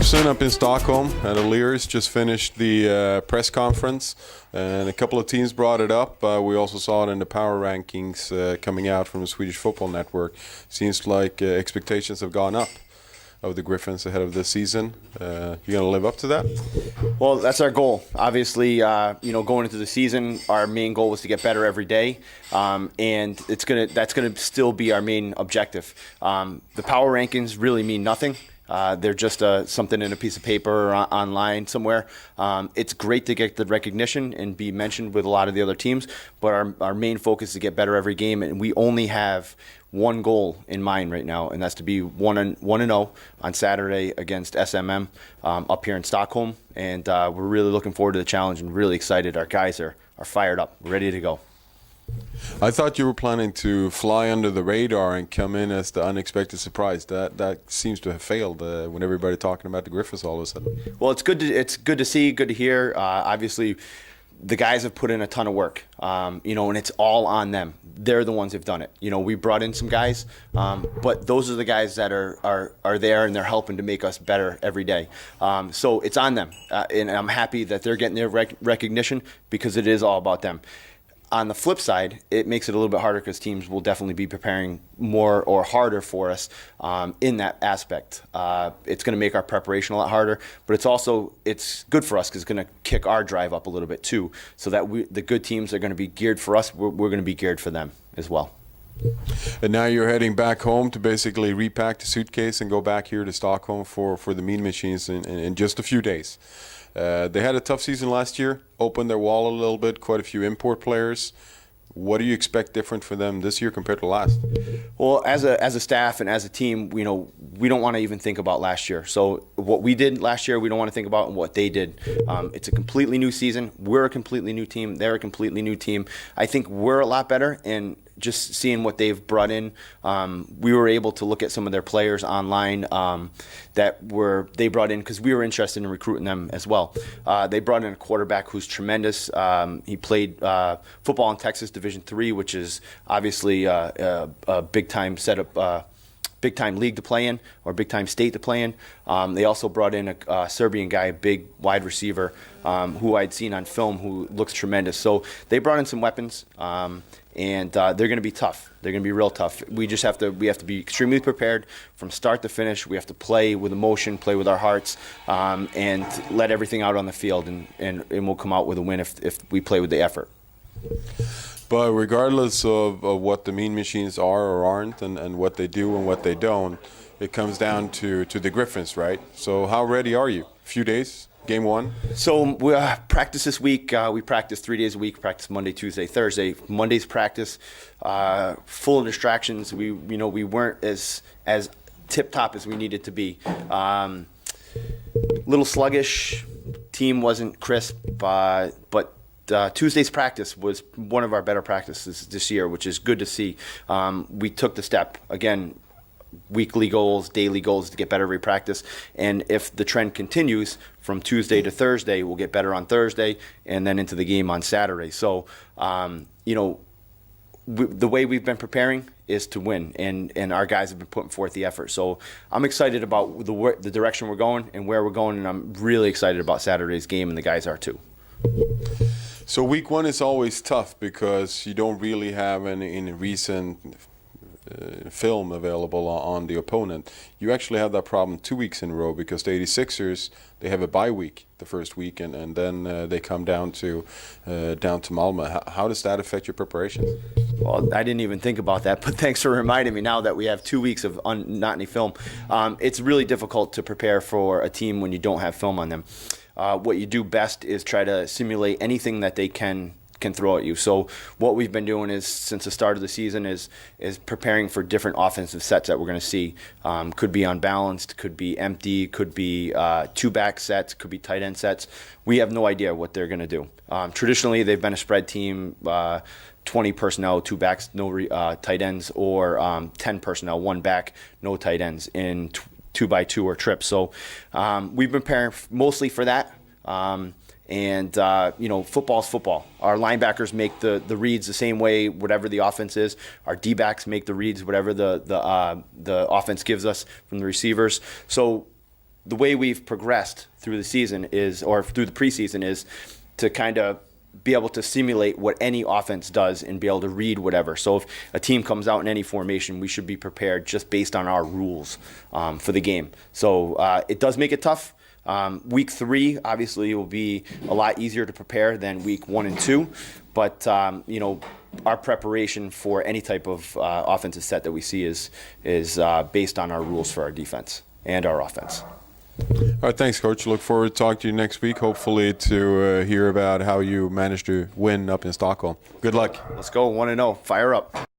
Gibson up in Stockholm at O'Leary's just finished the press conference, and a couple of teams brought it up. We also saw it in the power rankings coming out from the Swedish Football Network. Seems like expectations have gone up of the Griffins ahead of this season. You going to live up to that? Well, that's our goal. Obviously, going into the season, our main goal was to get better every day, and that's gonna still be our main objective. The power rankings really mean nothing. They're just something in a piece of paper or online somewhere. It's great to get the recognition and be mentioned with a lot of the other teams, but our main focus is to get better every game, and we only have one goal in mind right now, and that's to be 1-0 on Saturday against SMM up here in Stockholm. And we're really looking forward to the challenge and really excited. Our guys are fired up, ready to go. I thought you were planning to fly under the radar and come in as the unexpected surprise. That seems to have failed when everybody talking about the Griffins all of a sudden. Well, it's good to see, good to hear. Obviously, the guys have put in a ton of work, and it's all on them. They're the ones who've done it. We brought in some guys, but those are the guys that are there, and they're helping to make us better every day. So it's on them, and I'm happy that they're getting their recognition because it is all about them. On the flip side, it makes it a little bit harder because teams will definitely be preparing more or harder for us in that aspect. It's going to make our preparation a lot harder, but it's good for us because it's going to kick our drive up a little bit too, so that the good teams are going to be geared for us. We're going to be geared for them as well. And now you're heading back home to basically repack the suitcase and go back here to Stockholm for the Mean Machines in just a few days. They had a tough season last year, opened their wall a little bit, quite a few import players. What do you expect different for them this year compared to last? Well, as a staff and as a team, we don't want to even think about last year. So what we did last year, we don't want to think about what they did. It's a completely new season. We're a completely new team. They're a completely new team. I think we're a lot better, and just seeing what they've brought in, we were able to look at some of their players online they brought in because we were interested in recruiting them as well. They brought in a quarterback who's tremendous. He played football in Texas Division III, which is obviously a big-time setup. Big-time league to play in or big-time state to play in. They also brought in a Serbian guy, a big wide receiver, who I'd seen on film, who looks tremendous. So they brought in some weapons, and they're going to be tough. They're going to be real tough. We have to be extremely prepared from start to finish. We have to play with emotion, play with our hearts, and let everything out on the field, and we'll come out with a win if we play with the effort. But regardless of what the Mean Machines are or aren't and what they do and what they don't, it comes down to the Griffins, right? So how ready are you? A few days? Game one? So we practice this week. We practice 3 days a week. Practice Monday, Tuesday, Thursday. Monday's practice, full of distractions. We weren't as tip top as we needed to be. Little sluggish. Team wasn't crisp, but Tuesday's practice was one of our better practices this year, which is good to see. We took the step again. Weekly goals, daily goals to get better every practice, and if the trend continues from Tuesday to Thursday, we'll get better on Thursday and then into the game on Saturday. So, the way we've been preparing is to win, and our guys have been putting forth the effort. So I'm excited about the direction we're going and where we're going, and I'm really excited about Saturday's game, and the guys are too. So week one is always tough because you don't really have any recent film available on the opponent. You actually have that problem 2 weeks in a row because the 86ers, they have a bye week the first week, and then they come down to Malmö. How does that affect your preparations? Well, I didn't even think about that, but thanks for reminding me now that we have 2 weeks of not any film. It's really difficult to prepare for a team when you don't have film on them. What you do best is try to simulate anything that they can throw at you. So what we've been doing is, since the start of the season, is preparing for different offensive sets that we're going to see. Could be unbalanced, could be empty, could be two-back sets, could be tight end sets. We have no idea what they're going to do. Traditionally, they've been a spread team, 20 personnel, two backs, no tight ends, or 10 personnel, one back, no tight ends in 2x2 or trips. So we've been preparing mostly for that. Football's football. Our linebackers make the reads the same way, whatever the offense is. Our D-backs make the reads, whatever the offense gives us from the receivers. So the way we've progressed through the season is, or through the preseason, is to kind of be able to simulate what any offense does and be able to read whatever. So if a team comes out in any formation, we should be prepared just based on our rules for the game. So it does make it tough. Week 3 obviously will be a lot easier to prepare than week 1 and 2, but you know, our preparation for any type of offensive set that we see is based on our rules for our defense and our offense. All right, thanks, Coach. Look forward to talking to you next week, hopefully to hear about how you managed to win up in Stockholm. Good luck. Let's go, 1-0. Fire up.